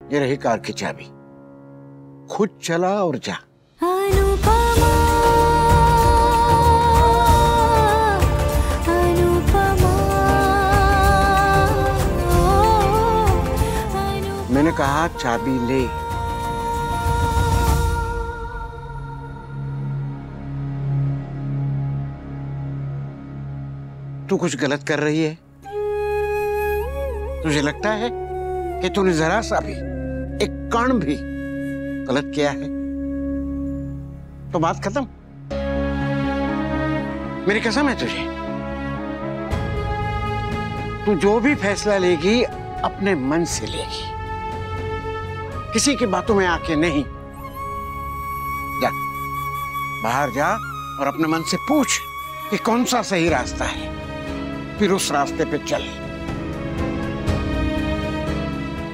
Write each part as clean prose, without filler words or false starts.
ये रही कार की चाबी, खुद चला और जा। अनुपमा, अनुपमा, मैंने कहा चाबी ले। तू कुछ गलत कर रही है? तुझे लगता है कि तूने जरा सा भी, एक कण भी गलत किया है तो बात खत्म? मेरी कसम है तुझे, तू जो भी फैसला लेगी अपने मन से लेगी, किसी की बातों में आके नहीं। जा, बाहर जा और अपने मन से पूछ कि कौन सा सही रास्ता है, फिर उस रास्ते पे चल।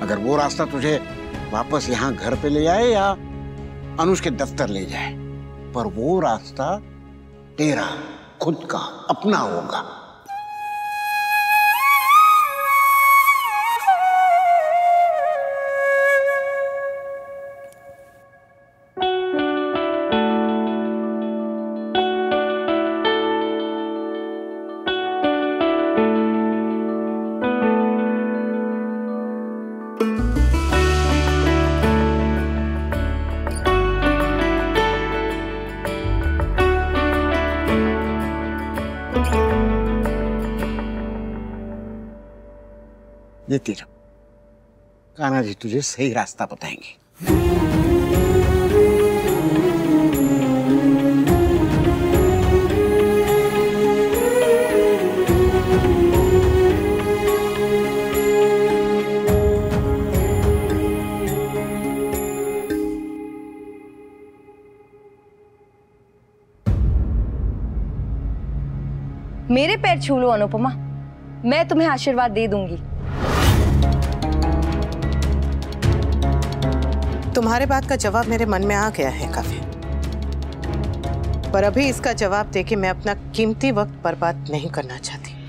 अगर वो रास्ता तुझे वापस यहाँ घर पे ले आए या अनुज के दफ्तर ले जाए, पर वो रास्ता तेरा खुद का अपना होगा। ये तेरा कान्हा जी तुझे सही रास्ता बताएंगे। मेरे पैर छू लो अनुपमा, मैं तुम्हें आशीर्वाद दे दूंगी। तुम्हारे बात का जवाब मेरे मन में आ गया है काफी, पर अभी इसका जवाब देके मैं अपना कीमती वक्त बर्बाद नहीं करना चाहती।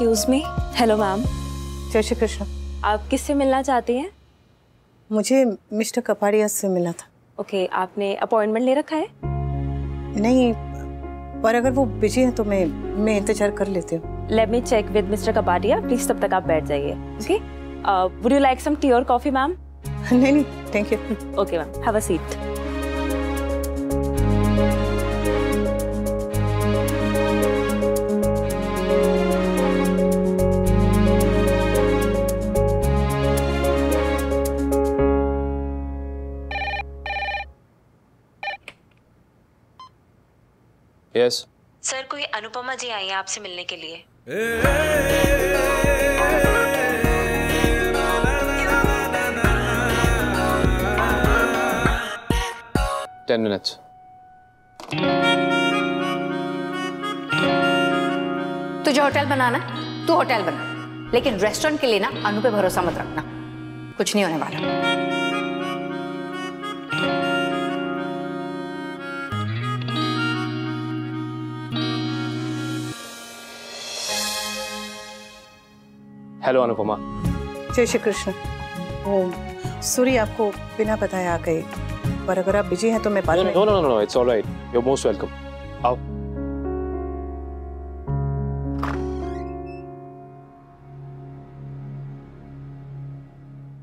Excuse me. Hello ma'am. जय श्री कृष्ण। आप किससे मिलना चाहती हैं? मुझे मिस्टर कपाड़िया से मिलना था। ओके, आपने अपॉइंटमेंट ले रखा है? नहीं, पर अगर वो बिजी है तो मैं इंतजार कर लेती हूँ। Let me check with mister Kapadia, please तब तक आप बैठ जाइए। Okay, would you like some tea और कॉफी मैम? नहीं, thank you. Okay ma'am, have a seat. Yes sir, कोई अनुपमा जी आई हैं आपसे मिलने के लिए। 10 minutes। तुझे होटल बनाना, तू होटल बना, लेकिन रेस्टोरेंट के लिए ना अनु पे भरोसा मत रखना, कुछ नहीं होने वाला। हेलो अनुपमा। जय श्री कृष्ण। वो सूरी आपको बिना बताए आ गई, पर अगर आप बिजी हैं तो मैं बाद में। No, it's alright, you are most welcome. आओ।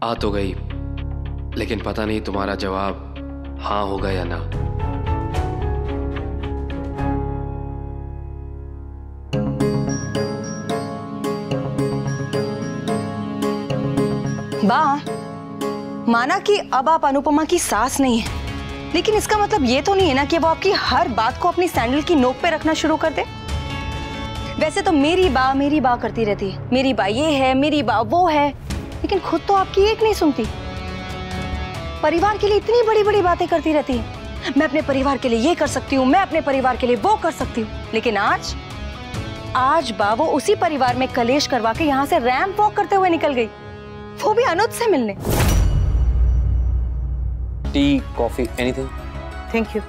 आ तो गई, लेकिन पता नहीं तुम्हारा जवाब हाँ होगा या ना। बा, माना कि अब आप अनुपमा की सास नहीं है, लेकिन इसका मतलब ये तो नहीं है ना कि वो आपकी हर बात को अपनी सैंडल की नोक पे रखना शुरू कर दे। वैसे तो मेरी बा करती रहती है, मेरी बा ये है, मेरी बा वो है, लेकिन खुद तो आपकी एक नहीं सुनती। परिवार के लिए इतनी बड़ी बड़ी बातें करती रहती है, मैं अपने परिवार के लिए ये कर सकती हूँ, मैं अपने परिवार के लिए वो कर सकती हूँ, लेकिन आज बा वो उसी परिवार में कलेश करवा के यहाँ से रैंप वॉक करते हुए निकल गई, वो भी अनुज से मिलने। T, coffee, anything? Thank you.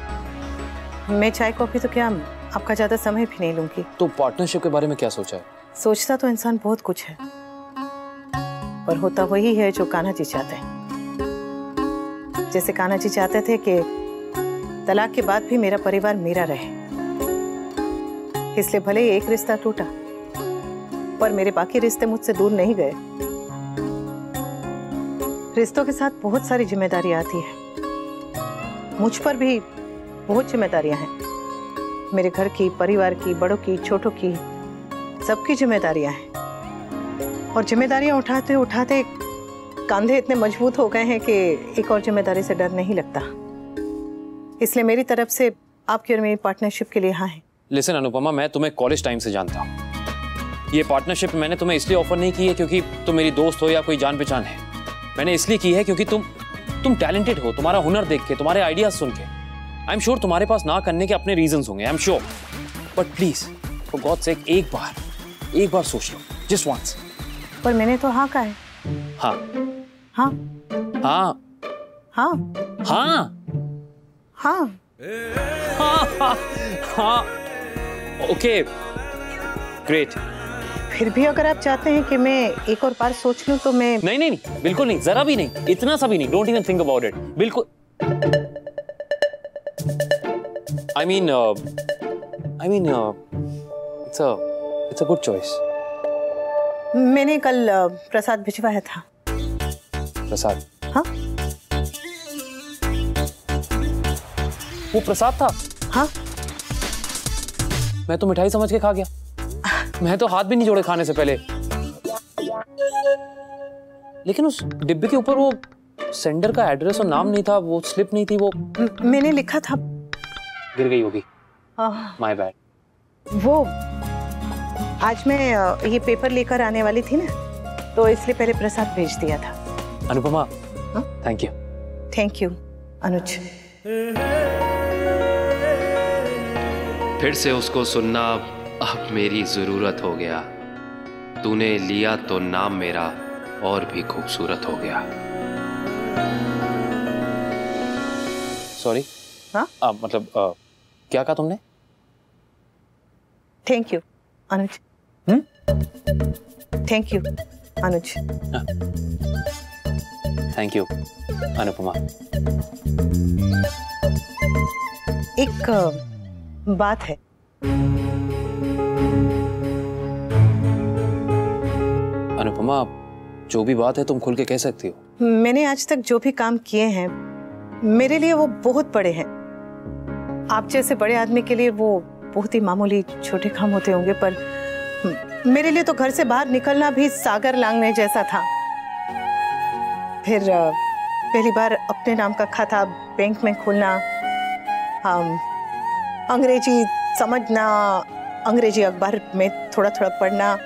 मैं चाय कॉफी तो क्या, आपका ज्यादा समय भी नहीं लूंगी। तो पार्टनरशिप के बारे में क्या सोचा है? सोचता तो इंसान बहुत कुछ है, पर होता वही है जो कान्हा जी चाहते हैं। जैसे कान्हा जी चाहते थे कि तलाक के बाद भी मेरा परिवार मेरा रहे, इसलिए भले ही एक रिश्ता टूटा, पर मेरे बाकी रिश्ते मुझसे दूर नहीं गए। रिश्तों के साथ बहुत सारी जिम्मेदारी आती है, मुझ पर भी बहुत जिम्मेदारियां हैं। मेरे घर की, परिवार की, बड़ों की, छोटों की, सबकी जिम्मेदारियां हैं। और जिम्मेदारियां उठाते उठाते कंधे इतने मजबूत हो गए हैं कि एक और जिम्मेदारी से डर नहीं लगता। इसलिए मेरी तरफ से आपकी और मेरी पार्टनरशिप के लिए हाँ है। लिसन अनुपमा, मैं तुम्हें कॉलेज टाइम से जानता हूँ। ये पार्टनरशिप मैंने तुम्हें इसलिए ऑफर नहीं की है क्योंकि तुम मेरी दोस्त हो या कोई जान पहचान है। मैंने इसलिए की है क्योंकि तुम टैलेंटेड हो, तुम्हारा हुनर देख के, तुम्हारे आइडियाज सुन के आई एम श्योर तुम्हारे पास ना करने के अपने रीजंस होंगे, I am sure. But please for God sake एक बार सोच लो, जस्ट वंस। पर मैंने तो हाँ कहा है। हाँ हाँ हाँ हाँ हाँ हाँ हाँ हाँ ओके ग्रेट। फिर भी अगर आप चाहते हैं कि मैं एक और बार सोच लूं तो मैं नहीं नहीं नहीं, बिल्कुल नहीं, जरा भी नहीं, इतना सा भी नहीं, don't even think about it, बिल्कुल। I mean, it's a good choice. मैंने कल प्रसाद भिजवाया था। प्रसाद? हाँ वो प्रसाद था? हाँ। मैं तो मिठाई समझ के खा गया, मैं तो हाथ भी नहीं जोड़े खाने से पहले। लेकिन उस डिब्बे के ऊपर वो सेंडर का एड्रेस और नाम नहीं था, वो स्लिप नहीं थी, वो मैंने लिखा था। गिर गई होगी, माय बैड। वो आज मैं ये पेपर लेकर आने वाली थी ना, तो इसलिए पहले प्रसाद भेज दिया था। Anupama, thank you. Thank you Anuj. फिर से उसको सुनना अब मेरी जरूरत हो गया। तूने लिया तो नाम मेरा और भी खूबसूरत हो गया। सॉरी। हाँ? मतलब क्या कहा तुमने? Thank you Anuj. Thank you Anuj. Thank you Anupama. एक बात है। अनुपमा, जो भी बात है तुम खुल के कह सकती हो। मैंने आज तक जो भी काम किए हैं मेरे लिए वो बहुत बड़े हैं। आप जैसे बड़े आदमी के लिए वो बहुत ही मामूली छोटे काम होते होंगे, पर मेरे लिए तो घर से बाहर निकलना भी सागर लांघने जैसा था। फिर पहली बार अपने नाम का खाता बैंक में खोलना, अंग्रेजी समझना, अंग्रेजी अखबार में थोड़ा थोड़ा पढ़ना।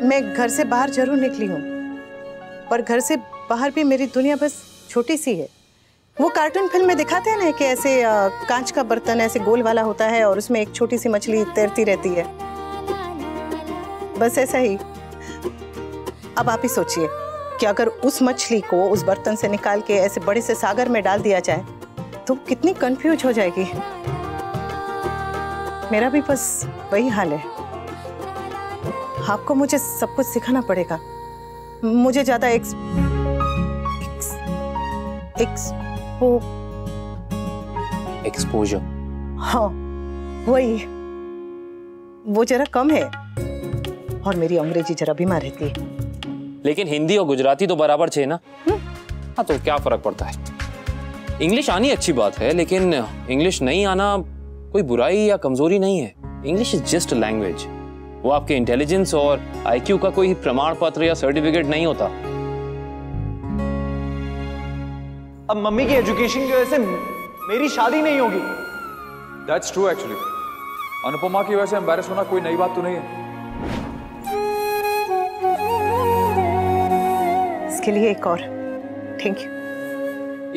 मैं घर से बाहर जरूर निकली हूँ, पर घर से बाहर भी मेरी दुनिया बस छोटी सी है। वो कार्टून फिल्म में दिखाते हैं ना कि ऐसे कांच का बर्तन ऐसे गोल वाला होता है और उसमें एक छोटी सी मछली तैरती रहती है, बस ऐसा ही। अब आप ही सोचिए कि अगर उस मछली को उस बर्तन से निकाल के ऐसे बड़े से सागर में डाल दिया जाए तो कितनी कंफ्यूज हो जाएगी। मेरा भी बस वही हाल है। आपको मुझे सब कुछ सिखाना पड़ेगा। मुझे ज्यादा एक्सपोजर। हाँ वही, वो जरा कम है और मेरी अंग्रेजी जरा बीमार रहती है। लेकिन हिंदी और गुजराती तो बराबर छे ना। हाँ, तो क्या फर्क पड़ता है। इंग्लिश आनी अच्छी बात है, लेकिन इंग्लिश नहीं आना कोई बुराई या कमजोरी नहीं है। English is just a language. वो आपके इंटेलिजेंस और आईक्यू का कोई प्रमाण पत्र या सर्टिफिकेट नहीं होता। अब मम्मी की एजुकेशन की वजह से मेरी शादी नहीं होगी। That's true actually. अनुपमा की वजह से एम्बैरेस होना कोई नई बात तो नहीं है। इसके लिए एक और थैंक यू।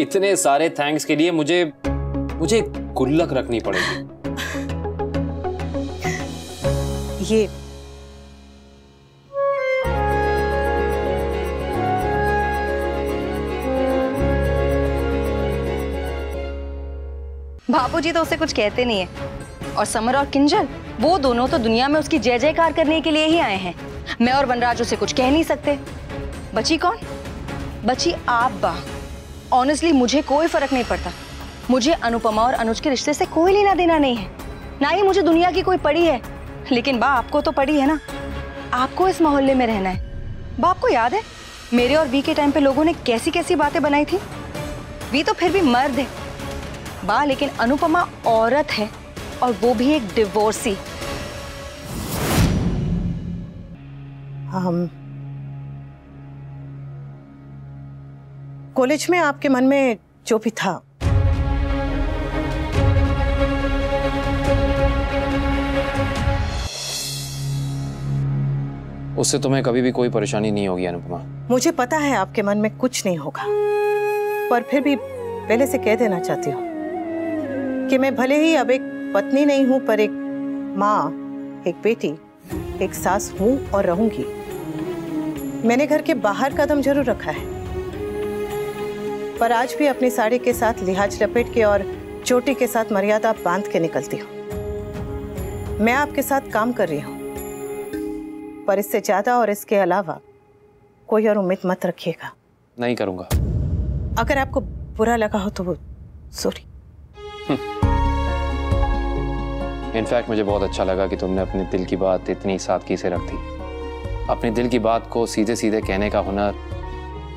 इतने सारे थैंक्स के लिए मुझे गुल्लक रखनी पड़ेगी। ये बापूजी तो उसे कुछ कहते नहीं है, और समर और किंजल वो दोनों तो दुनिया में उसकी जय जयकार करने के लिए ही आए हैं। मैं और वनराज उसे कुछ कह नहीं सकते। बची कौन? बची आप बा। ऑनेस्टली मुझे कोई फर्क नहीं पड़ता। मुझे अनुपमा और अनुज के रिश्ते से कोई लेना देना नहीं है, ना ही मुझे दुनिया की कोई पड़ी है। लेकिन बा आपको तो पड़ी है ना, आपको इस मोहल्ले में रहना है। बा आपको याद है मेरे और वी के टाइम पे लोगों ने कैसी कैसी बातें बनाई थी? वी तो फिर भी मर्द है बा, लेकिन अनुपमा औरत है, और वो भी एक डिवोर्सी। कॉलेज में आपके मन में जो भी था, उससे तुम्हें कभी भी कोई परेशानी नहीं होगी अनुपमा। मुझे पता है आपके मन में कुछ नहीं होगा, पर फिर भी पहले से कह देना चाहती हूँ कि मैं भले ही अब एक पत्नी नहीं हूं, पर एक माँ, एक बेटी, एक सास हूं और रहूंगी। मैंने घर के बाहर कदम जरूर रखा है, पर आज भी अपनी साड़ी के साथ लिहाज लपेट के और चोटी के साथ मर्यादा बांध के निकलती हूँ। मैं आपके साथ काम कर रही हूँ, पर इससे ज्यादा और इसके अलावा कोई और उम्मीद मत रखिएगा। नहीं करूंगा। अगर आपको बुरा लगा हो तो वो सॉरी। इनफैक्ट मुझे बहुत अच्छा लगा कि तुमने अपने दिल की बात इतनी सादगी से रख दी। अपने दिल की बात को सीधे सीधे कहने का हुनर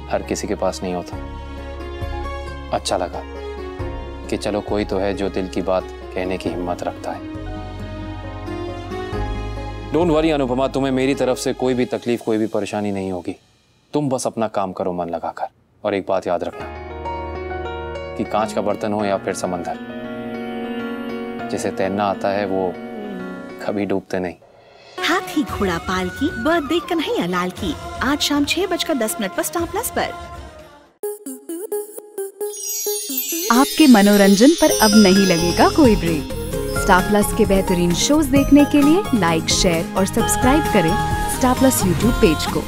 हर किसी के पास नहीं होता। अच्छा लगा कि चलो कोई तो है जो दिल की बात कहने की हिम्मत रखता है। डोंट वरी अनुपमा, तुम्हें मेरी तरफ से कोई भी तकलीफ, कोई भी परेशानी नहीं होगी। तुम बस अपना काम करो मन लगाकर। और एक बात याद रखना कि कांच का बर्तन हो या फिर समंदर, जिसे तैरना आता है वो कभी डूबते नहीं। हाथी घोड़ा पाल की बर्थडे कन्हैया लाल की आज शाम 6:10 पर स्टार प्लस पर। आपके मनोरंजन पर अब नहीं लगेगा कोई ब्रेक। स्टार प्लस के बेहतरीन शोज देखने के लिए लाइक, शेयर और सब्सक्राइब करें स्टार प्लस यूट्यूब पेज को।